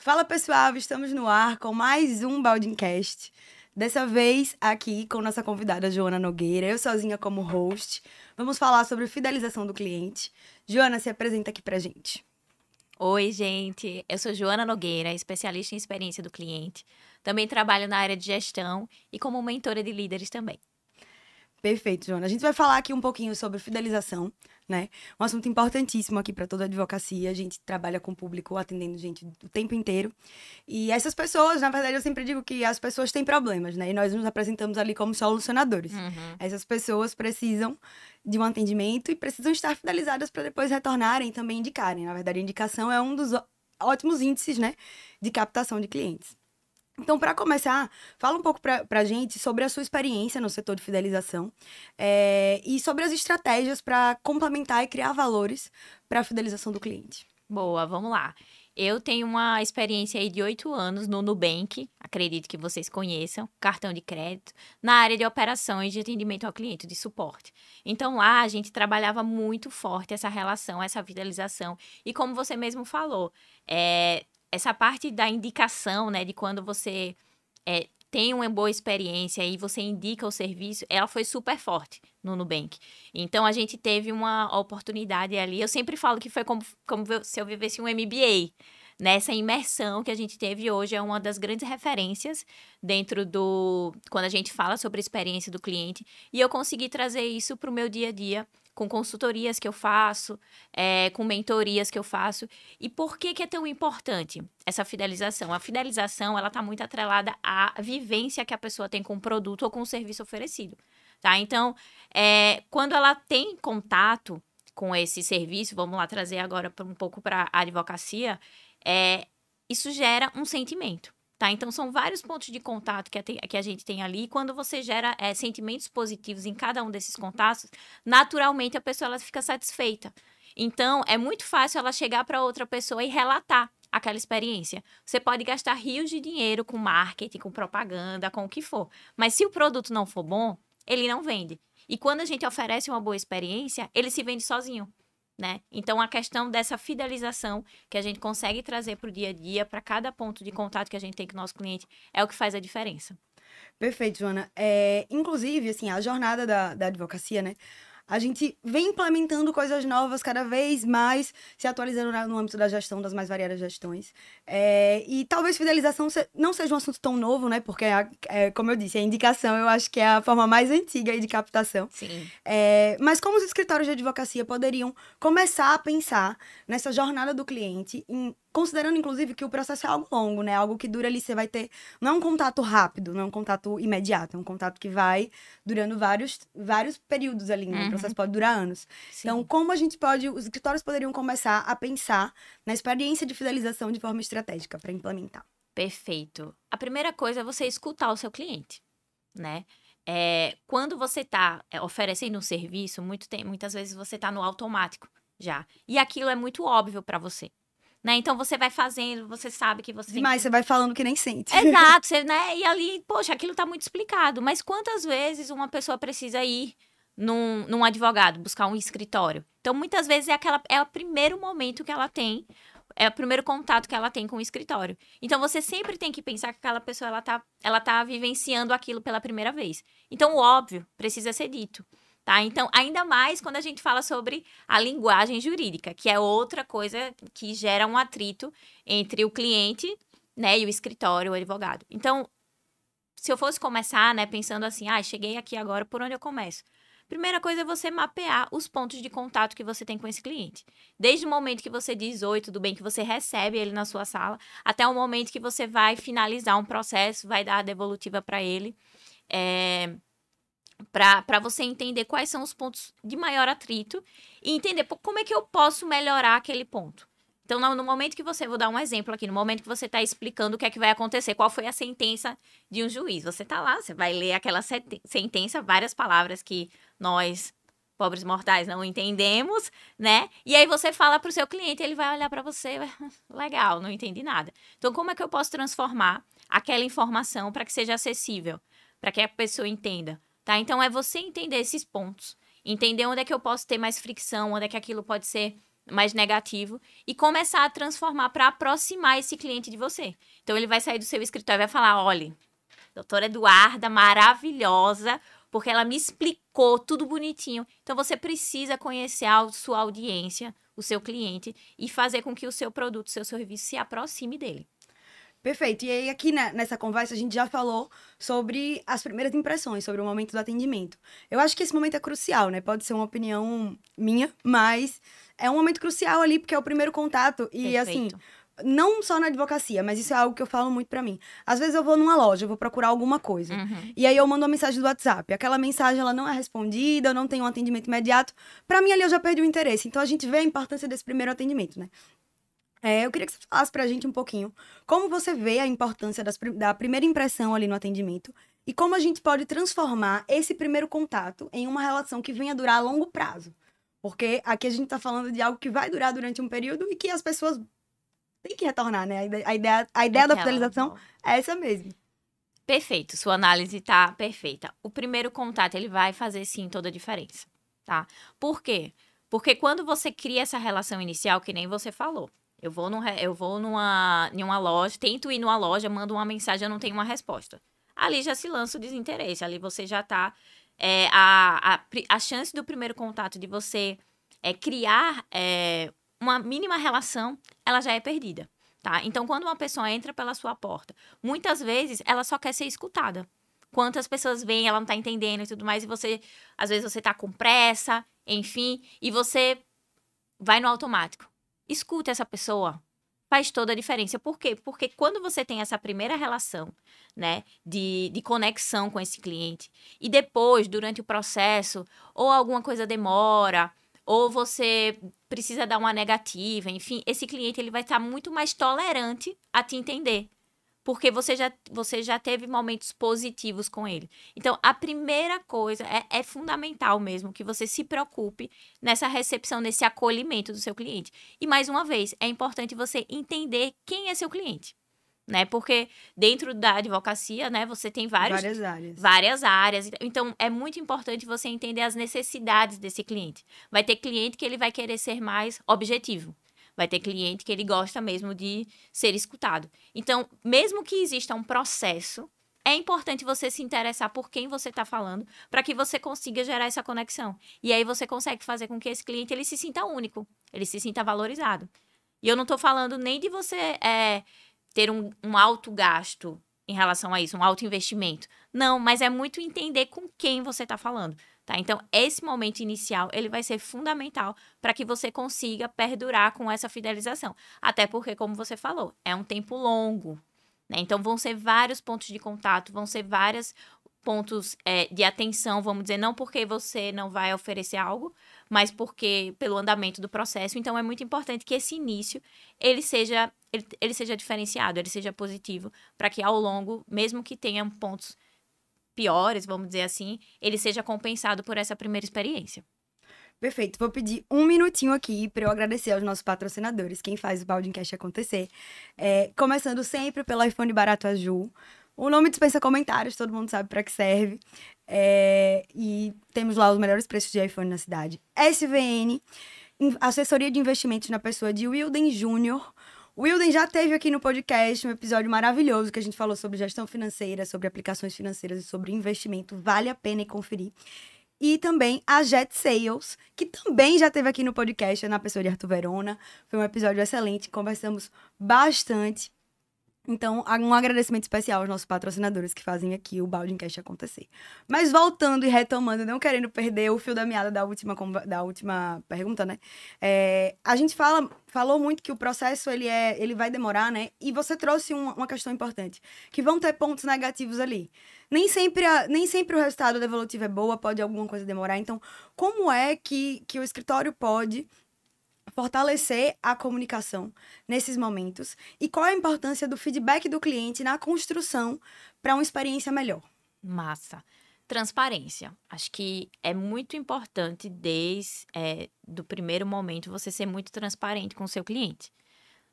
Fala pessoal, estamos no ar com mais um Baldincast. Dessa vez aqui com nossa convidada Joana Nogueira, eu sozinha como host. Vamos falar sobre fidelização do cliente. Joana, se apresenta aqui pra gente. Oi, gente. Eu sou Joana Nogueira, especialista em experiência do cliente. Também trabalho na área de gestão e como mentora de líderes também. Perfeito, Joana. A gente vai falar aqui um pouquinho sobre fidelização, né? Um assunto importantíssimo aqui para toda a advocacia. A gente trabalha com o público, atendendo gente o tempo inteiro. E essas pessoas, na verdade, eu sempre digo que as pessoas têm problemas, né? E nós nos apresentamos ali como solucionadores. Essas pessoas precisam de um atendimento e precisam estar fidelizadas para depois retornarem e também indicarem. Na verdade, a indicação é um dos ótimos índices, né, de captação de clientes. Então, para começar, fala um pouco pra gente sobre a sua experiência no setor de fidelização e sobre as estratégias para complementar e criar valores para a fidelização do cliente. Boa, vamos lá. Eu tenho uma experiência aí de 8 anos no Nubank, acredito que vocês conheçam, cartão de crédito, na área de operações de atendimento ao cliente, de suporte. Então, lá a gente trabalhava muito forte essa relação, essa fidelização. E como você mesmo falou, essa parte da indicação, né, de quando você tem uma boa experiência e você indica o serviço, ela foi super forte no Nubank. Então, a gente teve uma oportunidade ali. Eu sempre falo que foi como se eu vivesse um MBA. Nessa imersão que a gente teve hoje, é uma das grandes referências dentro do... Quando a gente fala sobre a experiência do cliente. E eu consegui trazer isso para o meu dia a dia, com consultorias que eu faço, com mentorias que eu faço. E por que é tão importante essa fidelização? A fidelização, ela está muito atrelada à vivência que a pessoa tem com o produto ou com o serviço oferecido, tá? Então, quando ela tem contato com esse serviço, vamos lá trazer agora um pouco para a advocacia, isso gera um sentimento. Tá? Então, são vários pontos de contato que a gente tem ali. E quando você gera sentimentos positivos em cada um desses contatos, naturalmente a pessoa ela fica satisfeita. Então, é muito fácil ela chegar para outra pessoa e relatar aquela experiência. Você pode gastar rios de dinheiro com marketing, com propaganda, com o que for. Mas se o produto não for bom, ele não vende. E quando a gente oferece uma boa experiência, ele se vende sozinho. Né? Então, a questão dessa fidelização que a gente consegue trazer para o dia a dia, para cada ponto de contato que a gente tem com o nosso cliente, é o que faz a diferença. Perfeito, Joana. Inclusive, assim, a jornada da advocacia, né? A gente vem implementando coisas novas cada vez mais, se atualizando no âmbito da gestão, das mais variadas gestões. E talvez fidelização não seja um assunto tão novo, né? Porque, como eu disse, a indicação eu acho que é a forma mais antiga aí de captação. Sim. Mas como os escritórios de advocacia poderiam começar a pensar nessa jornada do cliente, considerando, inclusive, que o processo é algo longo, né? Algo que dura ali, você vai ter... Não é um contato rápido, não é um contato imediato, é um contato que vai durando vários períodos ali, né? O processo pode durar anos. Sim. Então, os escritórios poderiam começar a pensar na experiência de fidelização de forma estratégica para implementar? Perfeito. A primeira coisa é você escutar o seu cliente, né? Quando você está oferecendo um serviço, muitas vezes você está no automático já. E aquilo é muito óbvio para você. Né? Então, você vai fazendo, você sabe que você... Demais, você vai falando que nem sente. Exato, né? E ali, poxa, aquilo tá muito explicado. Mas quantas vezes uma pessoa precisa ir num advogado, buscar um escritório? Então, muitas vezes é o primeiro momento que ela tem, é o primeiro contato que ela tem com o escritório. Então, você sempre tem que pensar que aquela pessoa, ela tá vivenciando aquilo pela primeira vez. Então, o óbvio precisa ser dito. Tá? Então, ainda mais quando a gente fala sobre a linguagem jurídica, que é outra coisa que gera um atrito entre o cliente, né, e o escritório, o advogado. Então, se eu fosse começar, né, pensando assim, cheguei aqui agora, por onde eu começo? Primeira coisa é você mapear os pontos de contato que você tem com esse cliente. Desde o momento que você diz oi, tudo bem, que você recebe ele na sua sala, até o momento que você vai finalizar um processo, vai dar a devolutiva para ele. Para você entender quais são os pontos de maior atrito e entender como é que eu posso melhorar aquele ponto. Então, no momento que você... Vou dar um exemplo aqui. No momento que você está explicando o que é que vai acontecer, qual foi a sentença de um juiz. Você está lá, você vai ler aquela sentença, várias palavras que nós, pobres mortais, não entendemos, né? E aí você fala para o seu cliente, ele vai olhar para você, legal, não entendi nada. Então, como é que eu posso transformar aquela informação para que seja acessível, para que a pessoa entenda? Tá? Então, é você entender esses pontos, entender onde é que eu posso ter mais fricção, onde é que aquilo pode ser mais negativo e começar a transformar para aproximar esse cliente de você. Então, ele vai sair do seu escritório e vai falar, olha, doutora Eduarda, maravilhosa, porque ela me explicou tudo bonitinho. Então, você precisa conhecer a sua audiência, o seu cliente, e fazer com que o seu produto, o seu serviço se aproxime dele. Perfeito. E aí, aqui nessa conversa, a gente já falou sobre as primeiras impressões, sobre o momento do atendimento. Eu acho que esse momento é crucial, né? Pode ser uma opinião minha, mas é um momento crucial ali, porque é o primeiro contato. E, Perfeito. assim, não só na advocacia, mas isso é algo que eu falo muito pra mim. Às vezes eu vou numa loja, eu vou procurar alguma coisa. E aí eu mando uma mensagem do WhatsApp. Aquela mensagem, ela não é respondida, eu não tenho um atendimento imediato. Pra mim, ali eu já perdi o interesse. Então, a gente vê a importância desse primeiro atendimento, né? Eu queria que você falasse pra gente um pouquinho como você vê a importância da primeira impressão ali no atendimento e como a gente pode transformar esse primeiro contato em uma relação que venha durar a longo prazo. Porque aqui a gente tá falando de algo que vai durar durante um período e que as pessoas têm que retornar, né? A ideia da fidelização é essa mesmo. Perfeito, sua análise tá perfeita. O primeiro contato, ele vai fazer, sim, toda a diferença, tá? Por quê? Porque quando você cria essa relação inicial, que nem você falou, eu vou numa loja, tento ir numa loja, mando uma mensagem, eu não tenho uma resposta. Ali já se lança o desinteresse, ali você já tá... a chance do primeiro contato de você criar uma mínima relação, ela já é perdida, tá? Então, quando uma pessoa entra pela sua porta, muitas vezes ela só quer ser escutada. Quantas pessoas vêm, ela não tá entendendo e tudo mais, e você, às vezes você tá com pressa, enfim, e você vai no automático. Escuta essa pessoa, faz toda a diferença. Por quê? Porque quando você tem essa primeira relação, né, de conexão com esse cliente, e depois, durante o processo, ou alguma coisa demora, ou você precisa dar uma negativa, enfim, esse cliente ele vai estar muito mais tolerante a te entender. Porque você já teve momentos positivos com ele. Então, a primeira coisa é fundamental mesmo que você se preocupe nessa recepção, nesse acolhimento do seu cliente. E, mais uma vez, é importante você entender quem é seu cliente, né? Porque dentro da advocacia, né, você tem várias áreas. Então, é muito importante você entender as necessidades desse cliente. Vai ter cliente que ele vai querer ser mais objetivo. Vai ter cliente que ele gosta mesmo de ser escutado. Então, mesmo que exista um processo, é importante você se interessar por quem você está falando para que você consiga gerar essa conexão. E aí você consegue fazer com que esse cliente ele se sinta único, ele se sinta valorizado. E eu não estou falando nem de você ter um alto gasto em relação a isso, um alto investimento. Não, mas é muito entender com quem você está falando. Tá? Então, esse momento inicial, ele vai ser fundamental para que você consiga perdurar com essa fidelização. Até porque, como você falou, é um tempo longo, né? Então, vão ser vários pontos de contato, vão ser vários pontos de atenção, vamos dizer, não porque você não vai oferecer algo, mas porque pelo andamento do processo. Então, é muito importante que esse início, ele seja diferenciado, ele seja positivo, para que ao longo, mesmo que tenham pontos piores, vamos dizer assim, ele seja compensado por essa primeira experiência. Perfeito. Vou pedir um minutinho aqui para eu agradecer aos nossos patrocinadores, quem faz o Baldcast acontecer. Começando sempre pelo iPhone Barato Azul. O nome dispensa comentários, todo mundo sabe para que serve. E temos lá os melhores preços de iPhone na cidade. SVN, assessoria de investimentos na pessoa de Wilden Júnior. O Wilden já teve aqui no podcast um episódio maravilhoso que a gente falou sobre gestão financeira, sobre aplicações financeiras e sobre investimento. Vale a pena conferir. E também a Jet Sales, que também já teve aqui no podcast, na pessoa de Arthur Verona. Foi um episódio excelente, conversamos bastante. Então, um agradecimento especial aos nossos patrocinadores que fazem aqui o Baldcast acontecer. Mas voltando e retomando, não querendo perder o fio da meada da última pergunta, né? A gente falou muito que o processo ele vai demorar, né? E você trouxe uma questão importante, que vão ter pontos negativos ali. Nem sempre o resultado devolutivo é boa, pode alguma coisa demorar. Então, como é que o escritório pode fortalecer a comunicação nesses momentos e qual a importância do feedback do cliente na construção para uma experiência melhor? Massa. Transparência. Acho que é muito importante desde do primeiro momento você ser muito transparente com o seu cliente.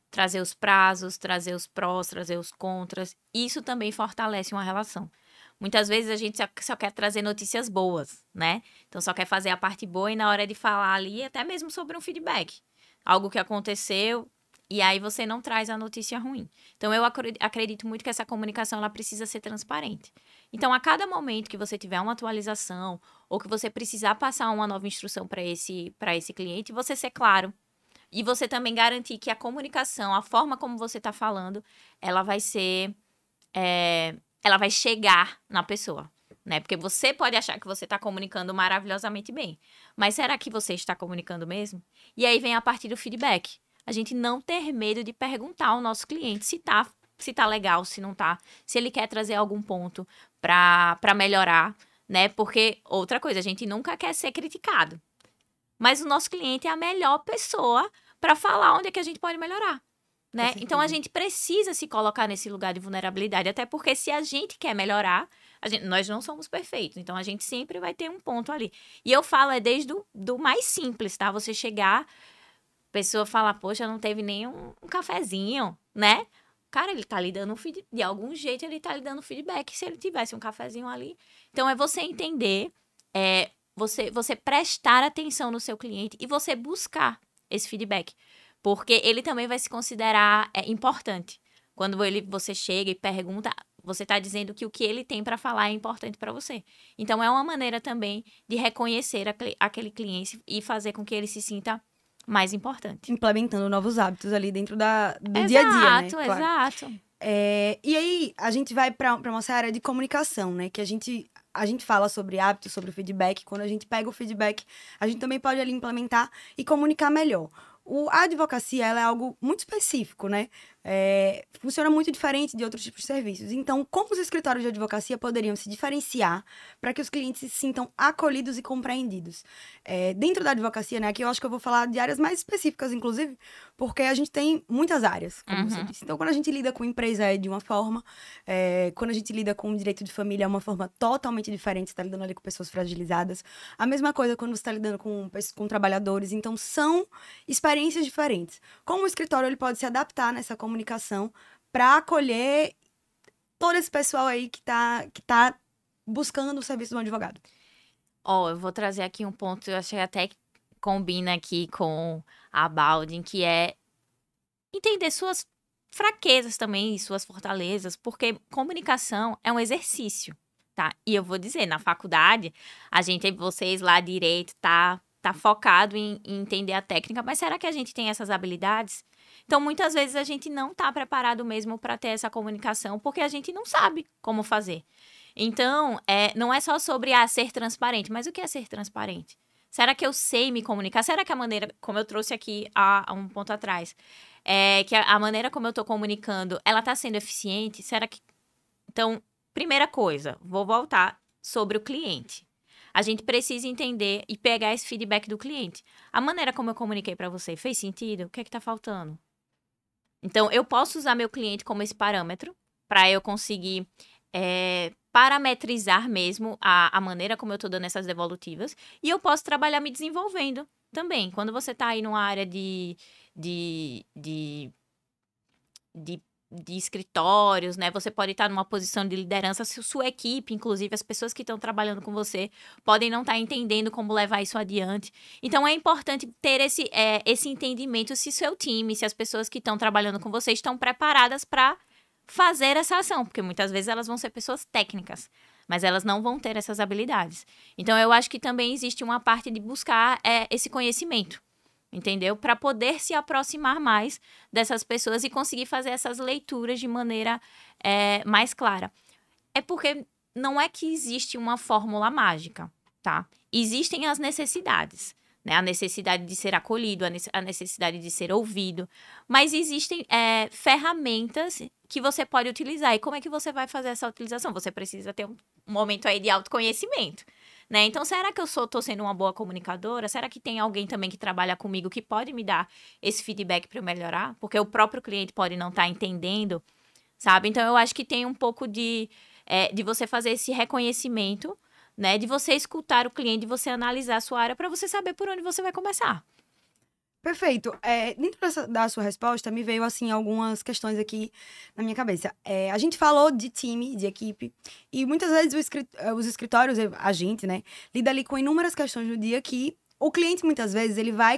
Trazer os prazos, trazer os prós, trazer os contras. Isso também fortalece uma relação. Muitas vezes a gente só quer trazer notícias boas, né? Então, só quer fazer a parte boa e na hora de falar ali, até mesmo sobre um feedback. algo que aconteceu, e aí você não traz a notícia ruim. Então, eu acredito muito que essa comunicação ela precisa ser transparente. Então, a cada momento que você tiver uma atualização ou que você precisar passar uma nova instrução para esse cliente, você ser claro. E você também garantir que a comunicação, a forma como você está falando, ela vai ser... ela vai chegar na pessoa, né? Porque você pode achar que você está comunicando maravilhosamente bem. Mas será que você está comunicando mesmo? E aí vem a partir do feedback. A gente não ter medo de perguntar ao nosso cliente se tá legal, se não tá, se ele quer trazer algum ponto para melhorar, né? Porque, outra coisa, a gente nunca quer ser criticado. Mas o nosso cliente é a melhor pessoa para falar onde é que a gente pode melhorar, né? Então, a gente precisa se colocar nesse lugar de vulnerabilidade, até porque se a gente quer melhorar, nós não somos perfeitos, então a gente sempre vai ter um ponto ali. E eu falo, desde do mais simples, tá? Você chegar... A pessoa fala, poxa, não teve nem um cafezinho, né? Cara, ele tá lhe dando de algum jeito ele tá lhe dando feedback se ele tivesse um cafezinho ali. Então, é você entender, você prestar atenção no seu cliente e você buscar esse feedback. Porque ele também vai se considerar importante. Quando você chega e pergunta, você tá dizendo que o que ele tem para falar é importante para você. Então, é uma maneira também de reconhecer aquele cliente e fazer com que ele se sinta mais importante. Implementando novos hábitos ali dentro do dia a dia, né? Exato. E aí, a gente vai para uma área de comunicação, né? Que a gente fala sobre hábitos, sobre o feedback. Quando a gente pega o feedback, a gente também pode ali implementar e comunicar melhor. A advocacia, ela é algo muito específico, né? Funciona muito diferente de outros tipos de serviços. Então, como os escritórios de advocacia poderiam se diferenciar para que os clientes se sintam acolhidos e compreendidos? Dentro da advocacia, né? Aqui eu acho que eu vou falar de áreas mais específicas, inclusive, porque a gente tem muitas áreas, como você disse. Então, quando a gente lida com empresa é de uma forma, quando a gente lida com o direito de família é uma forma totalmente diferente. Você está lidando ali com pessoas fragilizadas. A mesma coisa quando você está lidando com trabalhadores. Então, são experiências diferentes. Como o escritório ele pode se adaptar nessa comunicação para acolher todo esse pessoal aí que tá buscando o serviço de um advogado? Eu vou trazer aqui um ponto que eu achei até que combina aqui com a Baldwin, que é entender suas fraquezas também e suas fortalezas, porque comunicação é um exercício, tá? E eu vou dizer, na faculdade, vocês lá direito, tá focado em entender a técnica, mas será que a gente tem essas habilidades? Então, muitas vezes a gente não tá preparado mesmo para ter essa comunicação, porque a gente não sabe como fazer. Então, não é só sobre ser transparente, mas o que é ser transparente? Será que eu sei me comunicar? Será que a maneira, como eu trouxe aqui há um ponto atrás, que a maneira como eu tô comunicando, ela tá sendo eficiente? Será que... Então, primeira coisa, vou voltar sobre o cliente. A gente precisa entender e pegar esse feedback do cliente. A maneira como eu comuniquei para você fez sentido? O que é que tá faltando? Então, eu posso usar meu cliente como esse parâmetro para eu conseguir parametrizar mesmo a maneira como eu tô dando essas devolutivas. E eu posso trabalhar me desenvolvendo também. Quando você tá aí numa área de escritórios, né? Você pode estar numa posição de liderança, sua equipe, inclusive as pessoas que estão trabalhando com você, podem não estar entendendo como levar isso adiante. Então, é importante ter esse entendimento se seu time, se as pessoas que estão trabalhando com você estão preparadas para fazer essa ação, porque muitas vezes elas vão ser pessoas técnicas, mas elas não vão ter essas habilidades. Então, eu acho que também existe uma parte de buscar esse conhecimento, entendeu? Para poder se aproximar mais dessas pessoas e conseguir fazer essas leituras de maneira mais clara. É porque não é que existe uma fórmula mágica, tá? Existem as necessidades, né? A necessidade de ser acolhido, a necessidade de ser ouvido, mas existem ferramentas que você pode utilizar. E como é que você vai fazer essa utilização? Você precisa ter um momento aí de autoconhecimento, né? Então, será que eu tô sendo uma boa comunicadora? Será que tem alguém também que trabalha comigo que pode me dar esse feedback para eu melhorar? Porque o próprio cliente pode não estar entendendo, sabe? Então, eu acho que tem um pouco de você fazer esse reconhecimento, né? De você escutar o cliente, de você analisar a sua área para você saber por onde você vai começar. Perfeito. Dentro da sua resposta, me veio, assim, algumas questões aqui na minha cabeça. A gente falou de time, de equipe, e muitas vezes os escritórios, a gente, né, lida ali com inúmeras questões no dia que o cliente, muitas vezes, ele vai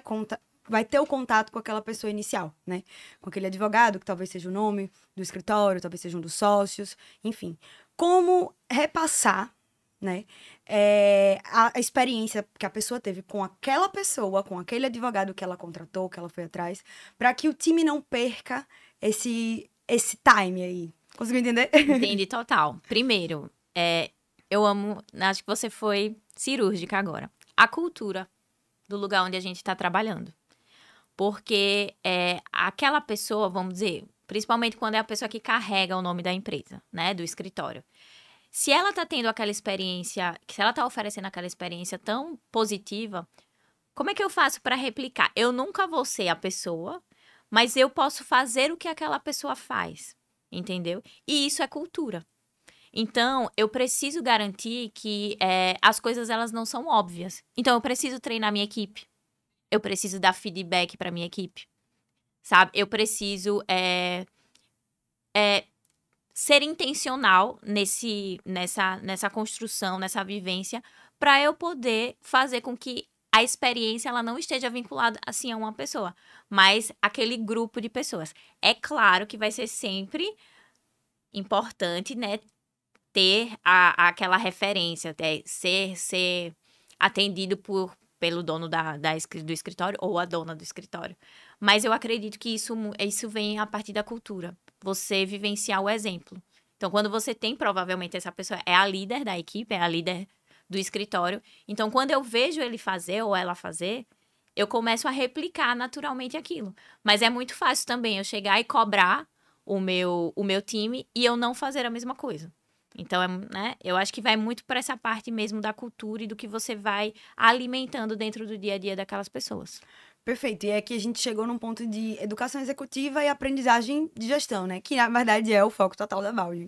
vai ter o contato com aquela pessoa inicial, né? Com aquele advogado, que talvez seja o nome do escritório, talvez seja um dos sócios, enfim. Como repassar, né, a experiência que a pessoa teve com aquela pessoa, com aquele advogado que ela contratou, que ela foi atrás, para que o time não perca esse time aí. Conseguiu entender? Entendi total. Primeiro, eu amo, acho que você foi cirúrgica agora. A cultura do lugar onde a gente está trabalhando. Porque aquela pessoa, vamos dizer, principalmente quando é a pessoa que carrega o nome da empresa, né, do escritório. Se ela está tendo aquela experiência, se ela está oferecendo aquela experiência tão positiva, como é que eu faço para replicar? Eu nunca vou ser a pessoa, mas eu posso fazer o que aquela pessoa faz, entendeu? E isso é cultura. Então, eu preciso garantir que as coisas elas não são óbvias. Então, eu preciso treinar minha equipe. Eu preciso dar feedback para minha equipe, sabe? Eu preciso ser intencional nessa construção, nessa vivência, para eu poder fazer com que a experiência ela não esteja vinculada assim a uma pessoa, mas aquele grupo de pessoas. É claro que vai ser sempre importante, né, ter aquela referência, ser atendido pelo dono do escritório ou a dona do escritório. Mas eu acredito que isso vem a partir da cultura. Você vivenciar o exemplo. Então, quando você tem, provavelmente, essa pessoa é a líder da equipe, é a líder do escritório. Então, quando eu vejo ele fazer ou ela fazer, eu começo a replicar naturalmente aquilo. Mas é muito fácil também eu chegar e cobrar o meu time e eu não fazer a mesma coisa. Então, né, eu acho que vai muito para essa parte mesmo da cultura e do que você vai alimentando dentro do dia a dia daquelas pessoas. Perfeito. E aqui a gente chegou num ponto de educação executiva e aprendizagem de gestão, né? Que, na verdade, é o foco total da Valding.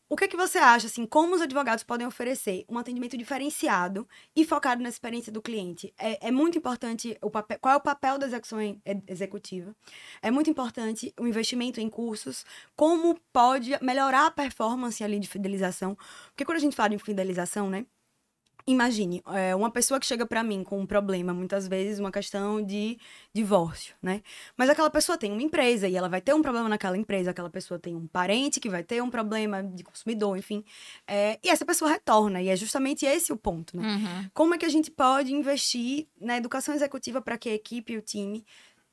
O que você acha, assim, como os advogados podem oferecer um atendimento diferenciado e focado na experiência do cliente? É muito importante qual é o papel da execução executiva? É muito importante o investimento em cursos, como pode melhorar a performance ali de fidelização. Porque quando a gente fala em fidelização, né? Imagine, uma pessoa que chega pra mim com um problema, muitas vezes uma questão de divórcio, né? Mas aquela pessoa tem uma empresa e ela vai ter um problema naquela empresa, aquela pessoa tem um parente que vai ter um problema de consumidor, enfim. E essa pessoa retorna, e é justamente esse o ponto, né? Uhum. Como é que a gente pode investir na educação executiva para que a equipe e o time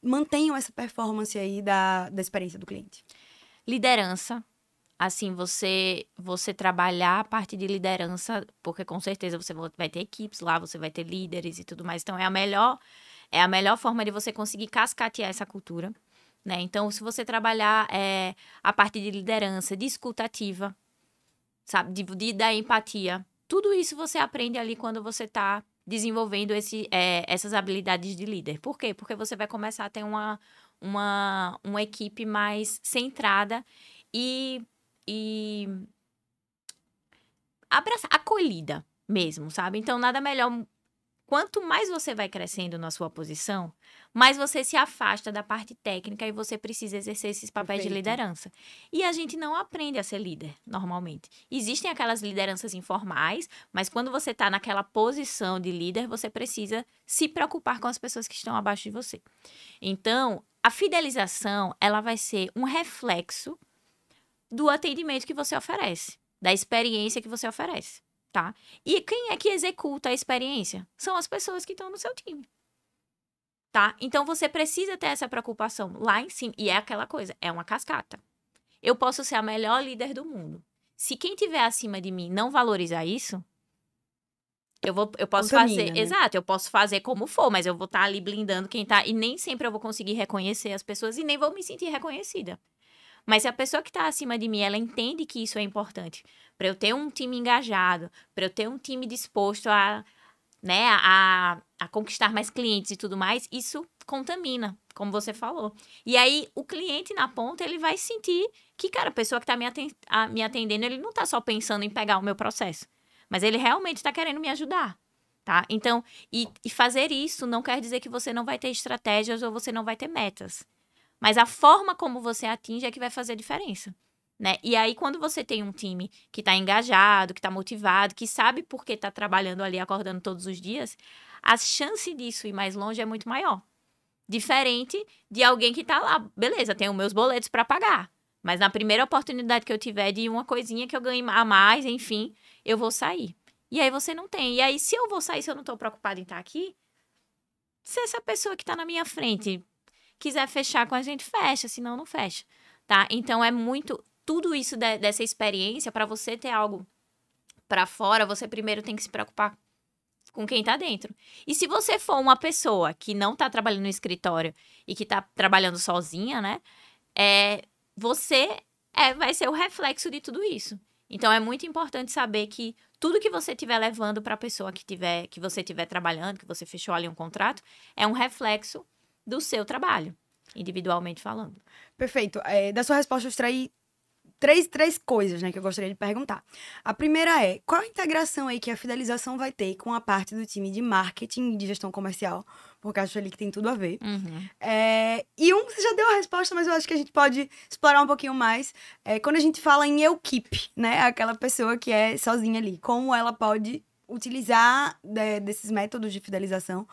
mantenham essa performance aí da experiência do cliente? Liderança. Assim, você trabalhar a parte de liderança, porque com certeza você vai ter equipes lá, você vai ter líderes e tudo mais. Então, é a melhor forma de você conseguir cascatear essa cultura, né? Então, se você trabalhar a parte de liderança, de escuta ativa, sabe? Da empatia. Tudo isso você aprende ali quando você está desenvolvendo essas habilidades de líder. Por quê? Porque você vai começar a ter uma equipe mais centrada e acolhida mesmo, sabe? Então, nada melhor. Quanto mais você vai crescendo na sua posição, mais você se afasta da parte técnica e você precisa exercer esses papéis de liderança. E a gente não aprende a ser líder, normalmente. Existem aquelas lideranças informais, mas quando você está naquela posição de líder, você precisa se preocupar com as pessoas que estão abaixo de você. Então, a fidelização, ela vai ser um reflexo do atendimento que você oferece, da experiência que você oferece, tá? E quem é que executa a experiência? São as pessoas que estão no seu time, tá? Então, você precisa ter essa preocupação lá em cima. E é aquela coisa, é uma cascata. Eu posso ser a melhor líder do mundo. Se quem estiver acima de mim não valorizar isso, eu posso fazer... Né? Exato, eu posso fazer como for, mas eu vou estar ali blindando quem tá... E nem sempre eu vou conseguir reconhecer as pessoas e nem vou me sentir reconhecida. Mas se a pessoa que está acima de mim, ela entende que isso é importante, para eu ter um time engajado, para eu ter um time disposto a conquistar mais clientes e tudo mais, isso contamina, como você falou. E aí, o cliente na ponta, ele vai sentir que, cara, a pessoa que está me atendendo, ele não está só pensando em pegar o meu processo, mas ele realmente está querendo me ajudar, tá? Então, e fazer isso não quer dizer que você não vai ter estratégias ou você não vai ter metas. Mas a forma como você atinge é que vai fazer a diferença, né? E aí, quando você tem um time que tá engajado, que tá motivado, que sabe por que tá trabalhando ali, acordando todos os dias, a chance disso ir mais longe é muito maior. Diferente de alguém que tá lá, beleza, tenho meus boletos para pagar, mas na primeira oportunidade que eu tiver de uma coisinha que eu ganhe a mais, enfim, eu vou sair. E aí você não tem. E aí, se eu vou sair, se eu não tô preocupada em estar aqui, se essa pessoa que tá na minha frente quiser fechar com a gente, fecha, senão não fecha, tá? Então, é muito... Tudo isso dessa experiência, para você ter algo para fora, você primeiro tem que se preocupar com quem tá dentro. E se você for uma pessoa que não tá trabalhando no escritório e que tá trabalhando sozinha, né? Você vai ser o reflexo de tudo isso. Então, é muito importante saber que tudo que você estiver levando para a pessoa que você estiver trabalhando, que você fechou ali um contrato, é um reflexo do seu trabalho, individualmente falando. Perfeito. Da sua resposta, eu extraí três coisas, né, que eu gostaria de perguntar. A primeira é, qual a integração aí que a fidelização vai ter com a parte do time de marketing e de gestão comercial? Porque acho ali que tem tudo a ver. Uhum. E você já deu a resposta, mas eu acho que a gente pode explorar um pouquinho mais. Quando a gente fala em equipe, né, aquela pessoa que é sozinha ali, como ela pode utilizar desses métodos de fidelização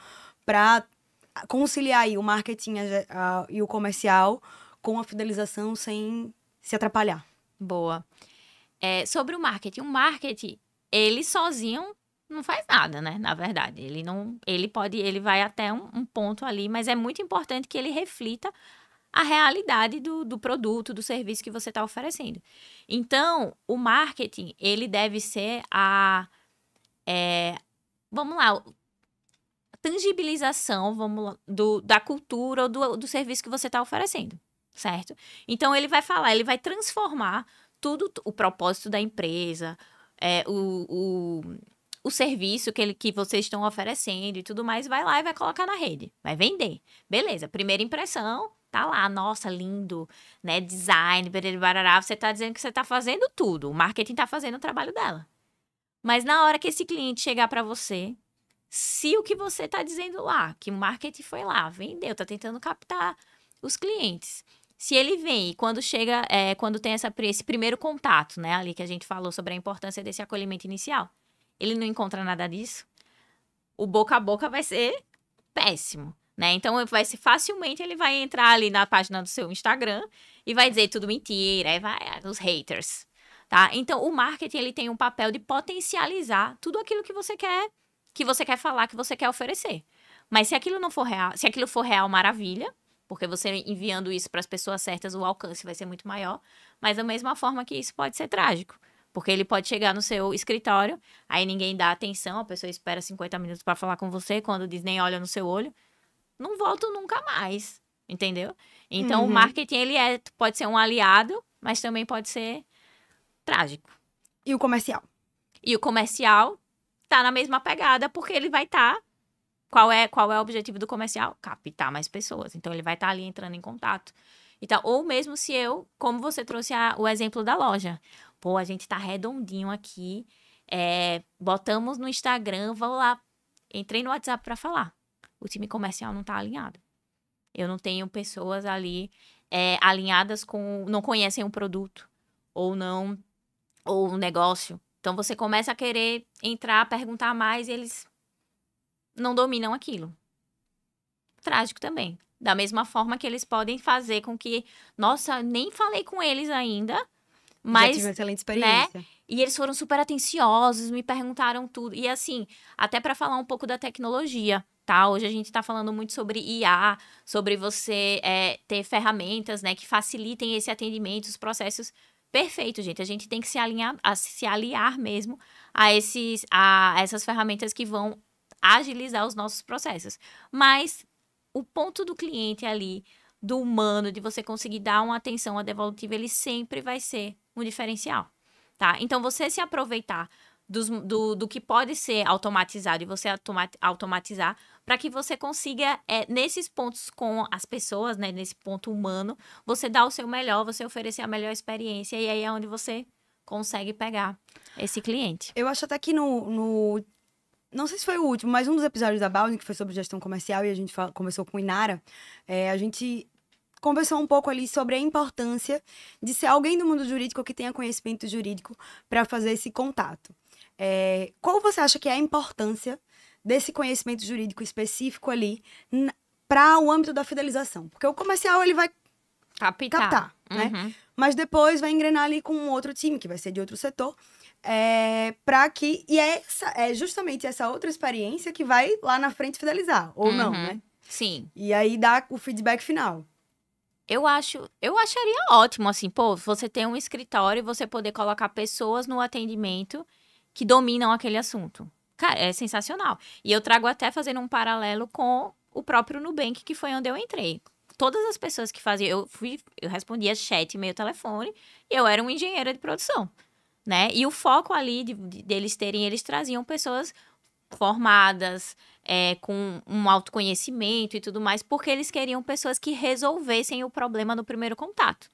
para conciliar aí o marketing e o comercial com a fidelização sem se atrapalhar. Boa. Sobre o marketing, ele sozinho não faz nada, né? Na verdade, ele vai até um ponto ali, mas é muito importante que ele reflita a realidade do produto, do serviço que você está oferecendo. Então, o marketing, ele deve ser vamos lá, a tangibilização, da cultura ou do serviço que você está oferecendo, certo? Então, ele vai transformar tudo, o propósito da empresa, o serviço que vocês estão oferecendo e tudo mais, vai lá e vai colocar na rede, vai vender. Beleza, primeira impressão, tá lá, nossa, lindo, né, design, barará, você tá dizendo que você tá fazendo tudo, o marketing tá fazendo o trabalho dela. Mas na hora que esse cliente chegar para você, se o que você tá dizendo lá, que o marketing foi lá, vendeu, tá tentando captar os clientes, se ele vem e quando chega, quando tem esse primeiro contato, né, ali que a gente falou sobre a importância desse acolhimento inicial, ele não encontra nada disso, o boca a boca vai ser péssimo, né? Então, facilmente ele vai entrar ali na página do seu Instagram e vai dizer tudo mentira, os haters, tá? Então, o marketing, ele tem um papel de potencializar tudo aquilo que você quer falar, que você quer oferecer. Mas se aquilo não for real, se aquilo for real, maravilha, porque você enviando isso para as pessoas certas, o alcance vai ser muito maior, mas da mesma forma que isso pode ser trágico. Porque ele pode chegar no seu escritório, aí ninguém dá atenção, a pessoa espera 50 minutos para falar com você, quando diz nem olha no seu olho, não volto nunca mais, entendeu? Então, o marketing, ele pode ser um aliado, mas também pode ser trágico. E o comercial? E o comercial tá na mesma pegada, porque ele vai estar... Qual é o objetivo do comercial? Captar mais pessoas. Então, ele vai estar ali entrando em contato. Então, ou mesmo se como você trouxe o exemplo da loja. Pô, a gente tá redondinho aqui, botamos no Instagram, vou lá, entrei no WhatsApp para falar. O time comercial não tá alinhado. Eu não tenho pessoas ali alinhadas não conhecem o produto, ou o negócio. Então, você começa a querer entrar, perguntar mais, e eles não dominam aquilo. Trágico também. Da mesma forma que eles podem fazer com que... Nossa, nem falei com eles ainda, mas... Já tive uma excelente experiência. Né? E eles foram super atenciosos, me perguntaram tudo. E assim, até para falar um pouco da tecnologia, tá? Hoje a gente tá falando muito sobre IA, sobre você ter ferramentas, né, que facilitem esse atendimento, os processos. Perfeito, gente. A gente tem que se aliar mesmo a essas ferramentas que vão agilizar os nossos processos. Mas o ponto do cliente ali, do humano, de você conseguir dar uma atenção devolutiva, ele sempre vai ser um diferencial, tá? Então, você se aproveitar do que pode ser automatizado e você automatizar para que você consiga, nesses pontos com as pessoas, né, nesse ponto humano, você dar o seu melhor, você oferecer a melhor experiência e aí é onde você consegue pegar esse cliente. Eu acho até que não sei se foi o último, mas um dos episódios da Bowden, que foi sobre gestão comercial, e a gente começou com Inara, a gente conversou um pouco ali sobre a importância de ser alguém do mundo jurídico que tenha conhecimento jurídico para fazer esse contato. Qual você acha que é a importância desse conhecimento jurídico específico ali para o âmbito da fidelização? Porque o comercial, ele vai captar, né? Mas depois vai engrenar ali com um outro time, que vai ser de outro setor, e é justamente essa outra experiência que vai lá na frente fidelizar, ou não, né? Sim. E aí dá o feedback final. Eu acharia ótimo, assim, pô, você ter um escritório e você poder colocar pessoas no atendimento que dominam aquele assunto. Cara, é sensacional. E eu trago até fazendo um paralelo com o próprio Nubank, que foi onde eu entrei. Todas as pessoas que faziam, eu respondia chat, e-mail, telefone, e eu era uma engenheira de produção, né? E o foco ali eles traziam pessoas formadas, com um autoconhecimento e tudo mais, porque eles queriam pessoas que resolvessem o problema no primeiro contato.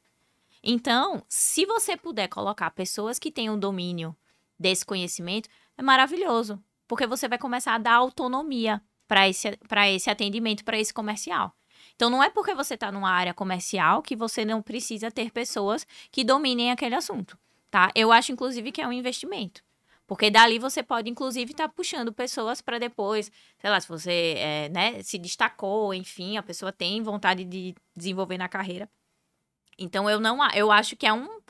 Então, se você puder colocar pessoas que tenham domínio desse conhecimento, é maravilhoso, porque você vai começar a dar autonomia para esse atendimento, para esse comercial. Então, não é porque você está numa área comercial que você não precisa ter pessoas que dominem aquele assunto, tá? Eu acho, inclusive, que é um investimento. Porque dali você pode, inclusive, estar puxando pessoas para depois, sei lá, se você se destacou, enfim, a pessoa tem vontade de desenvolver na carreira. Então, eu acho que é um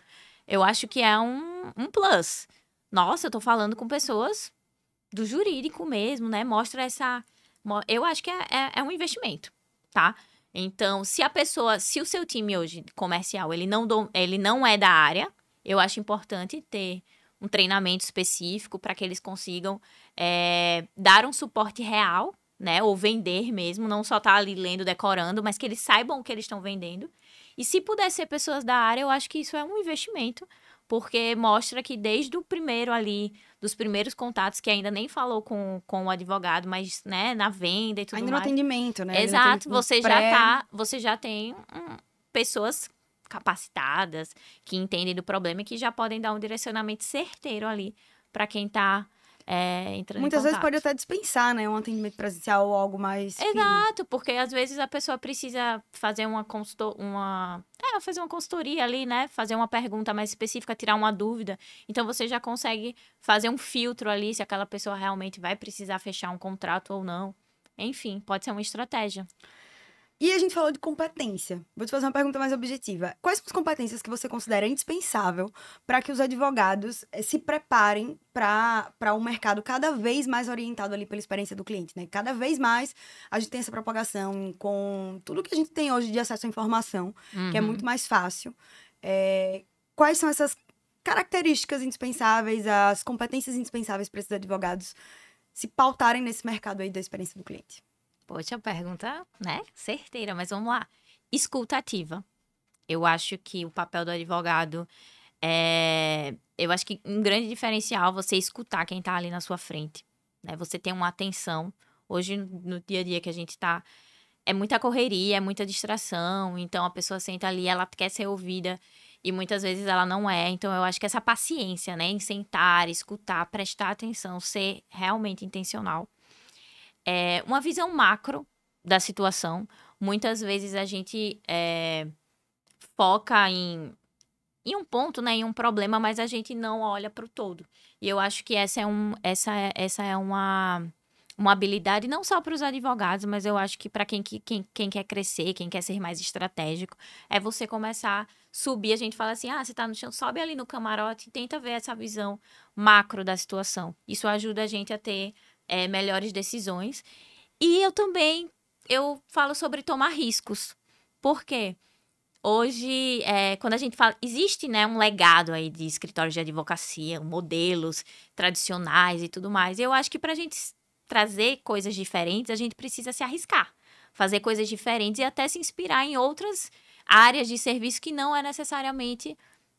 plus. Nossa, eu tô falando com pessoas do jurídico mesmo, né? Mostra eu acho que é um investimento, tá? Então, se o seu time hoje comercial, ele não é da área, eu acho importante ter um treinamento específico para que eles consigam dar um suporte real, né? Ou vender mesmo, não só estar ali lendo, decorando, mas que eles saibam o que eles estão vendendo. E se puder ser pessoas da área, eu acho que isso é um investimento, porque mostra que desde o primeiro ali, dos primeiros contatos, que ainda nem falou com o advogado, mas, né, na venda e tudo ainda mais. no atendimento, né? Exato, você já tem pessoas capacitadas, que entendem do problema e que já podem dar um direcionamento certeiro ali para quem está entrando Muitas em vezes contato. pode até dispensar, né? Um atendimento presencial ou algo mais firme. Exato, porque às vezes a pessoa precisa fazer fazer uma consultoria ali, né? Fazer uma pergunta mais específica, tirar uma dúvida. Então, você já consegue fazer um filtro ali se aquela pessoa realmente vai precisar fechar um contrato ou não. Enfim, pode ser uma estratégia. E a gente falou de competência. Vou te fazer uma pergunta mais objetiva. Quais são as competências que você considera indispensável para que os advogados se preparem para um mercado cada vez mais orientado ali pela experiência do cliente, né? Cada vez mais a gente tem essa propagação com tudo que a gente tem hoje de acesso à informação, que é muito mais fácil. Quais são essas características indispensáveis, as competências indispensáveis para esses advogados se pautarem nesse mercado aí da experiência do cliente? Poxa, pergunta, né? Certeira, mas vamos lá. Escuta ativa. Eu acho que o papel do advogado eu acho que um grande diferencial é você escutar quem tá ali na sua frente, né? Você tem uma atenção. Hoje, no dia a dia que a gente tá, é muita correria, é muita distração. Então, a pessoa senta ali, ela quer ser ouvida e muitas vezes ela não é. Então, eu acho que essa paciência, né? Em sentar, escutar, prestar atenção, ser realmente intencional. Uma visão macro da situação. Muitas vezes a gente foca em um ponto, né, em um problema, mas a gente não olha para o todo. E eu acho que essa é uma habilidade não só para os advogados, mas eu acho que para quem quer crescer, quem quer ser mais estratégico, é você começar a subir. A gente fala assim, você tá no chão, sobe ali no camarote e tenta ver essa visão macro da situação. Isso ajuda a gente a ter melhores decisões. E eu falo sobre tomar riscos. Por quê? Hoje, quando a gente fala, existe, né, um legado aí de escritórios de advocacia, modelos tradicionais e tudo mais. Eu acho que para a gente trazer coisas diferentes, a gente precisa se arriscar, fazer coisas diferentes e até se inspirar em outras áreas de serviço que não é necessariamente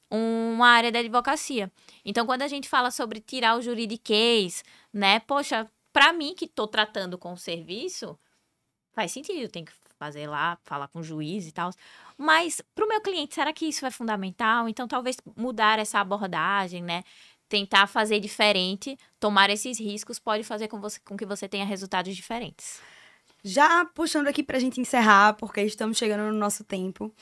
uma área da advocacia. Então, quando a gente fala sobre tirar o juridiquês, né, poxa, para mim que estou tratando com o serviço, faz sentido, tem que fazer lá, falar com o juiz e tal. Mas para o meu cliente, será que isso é fundamental? Então, talvez mudar essa abordagem, né? Tentar fazer diferente, tomar esses riscos, pode fazer com que você tenha resultados diferentes. já puxando aqui pra gente encerrar, porque estamos chegando no nosso tempo,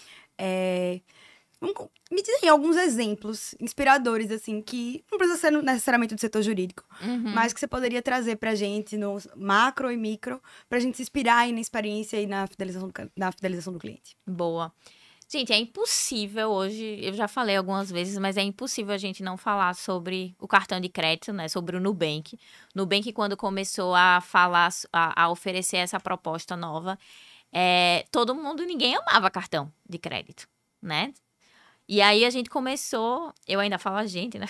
me dizem alguns exemplos inspiradores, assim, que não precisa ser necessariamente do setor jurídico, mas que você poderia trazer pra gente no macro e micro, pra gente se inspirar aí na experiência e na fidelização do cliente. Boa. Gente, é impossível hoje, eu já falei algumas vezes, mas é impossível a gente não falar sobre o cartão de crédito, né? Sobre o Nubank. Nubank, quando começou a falar, a oferecer essa proposta nova, todo mundo, ninguém amava cartão de crédito, né? E aí a gente começou, eu ainda falo a gente, né?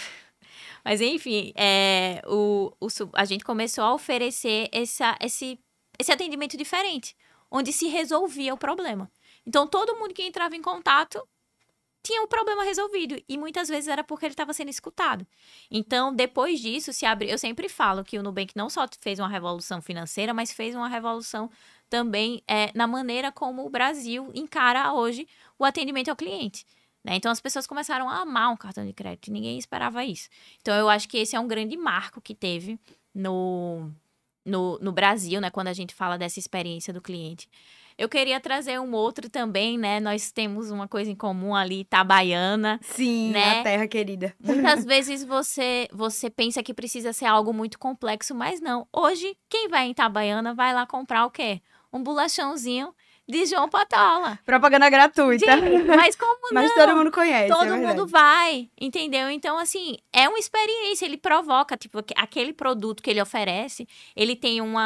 Mas enfim, a gente começou a oferecer esse atendimento diferente, onde se resolvia o problema. Então, todo mundo que entrava em contato tinha o problema resolvido. E muitas vezes era porque ele estava sendo escutado. Então, depois disso, se abre. Eu sempre falo que o Nubank não só fez uma revolução financeira, mas fez uma revolução também na maneira como o Brasil encara hoje o atendimento ao cliente. Né? Então, as pessoas começaram a amar um cartão de crédito. E ninguém esperava isso. Então, eu acho que esse é um grande marco que teve no Brasil, né? Quando a gente fala dessa experiência do cliente. Eu queria trazer um outro também, né? Nós temos uma coisa em comum ali, Itabaiana. Sim, né? a terra querida. Muitas vezes você pensa que precisa ser algo muito complexo, mas não. Hoje, quem vai em Itabaiana vai lá comprar o quê? Um bolachãozinho de João Patola. Propaganda gratuita. Gente, mas como não? Mas todo mundo conhece, Todo mundo vai, entendeu? Então, assim, é uma experiência, ele provoca, tipo, aquele produto que ele oferece, ele tem um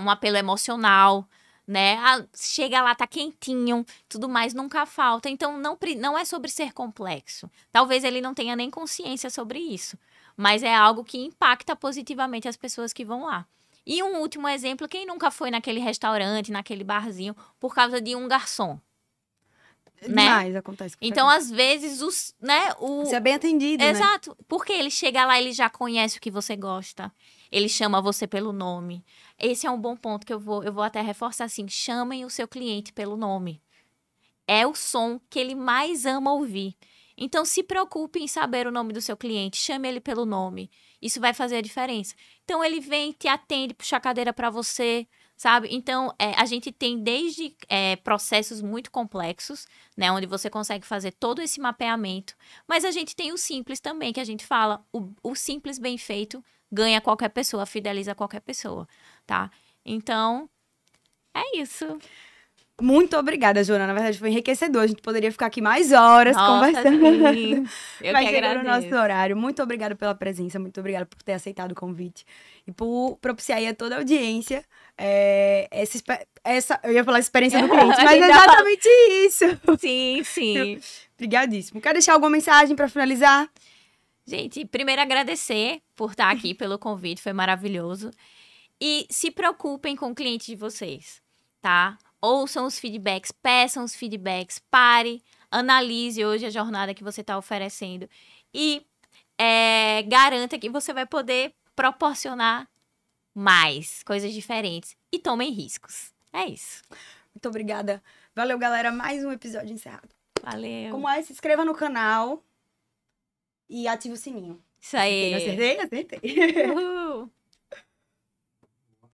apelo emocional, né? Chega lá, tá quentinho, tudo mais, nunca falta. Então, não é sobre ser complexo. Talvez ele não tenha nem consciência sobre isso. Mas é algo que impacta positivamente as pessoas que vão lá. E um último exemplo, quem nunca foi naquele restaurante, naquele barzinho, por causa de um garçom? Né? Demais, acontece. Então, às vezes, Você é bem atendido, Exato. né? Porque ele chega lá, ele já conhece o que você gosta. Ele chama você pelo nome. Esse é um bom ponto que eu vou até reforçar assim. Chamem o seu cliente pelo nome. É o som que ele mais ama ouvir. Então, se preocupe em saber o nome do seu cliente. Chame ele pelo nome. Isso vai fazer a diferença. Então, ele vem, te atende, puxa a cadeira para você, sabe? Então, a gente tem desde processos muito complexos, né? Onde você consegue fazer todo esse mapeamento. Mas a gente tem o simples também, que a gente fala. O simples bem feito ganha qualquer pessoa, fideliza qualquer pessoa, tá? Então, é isso. Muito obrigada, Joana. Na verdade, foi enriquecedor. A gente poderia ficar aqui mais horas conversando. Sim. Eu Vai que chegar no agradeço. nosso horário. Muito obrigada pela presença, muito obrigada por ter aceitado o convite e por propiciar aí a toda a audiência eu ia falar experiência do cliente, mas é exatamente isso. Sim, sim. Obrigadíssimo. Quer deixar alguma mensagem para finalizar? Gente, primeiro agradecer por estar aqui, pelo convite, foi maravilhoso. E se preocupem com o cliente de vocês, tá? Ouçam os feedbacks, peçam os feedbacks, pare, analise hoje a jornada que você está oferecendo e garanta que você vai poder proporcionar mais coisas diferentes e tomem riscos. É isso. Muito obrigada. Valeu, galera. Mais um episódio encerrado. Valeu. Como é, se inscreva no canal e ative o sininho. Isso aí. Acertei? Acertei. Uhul.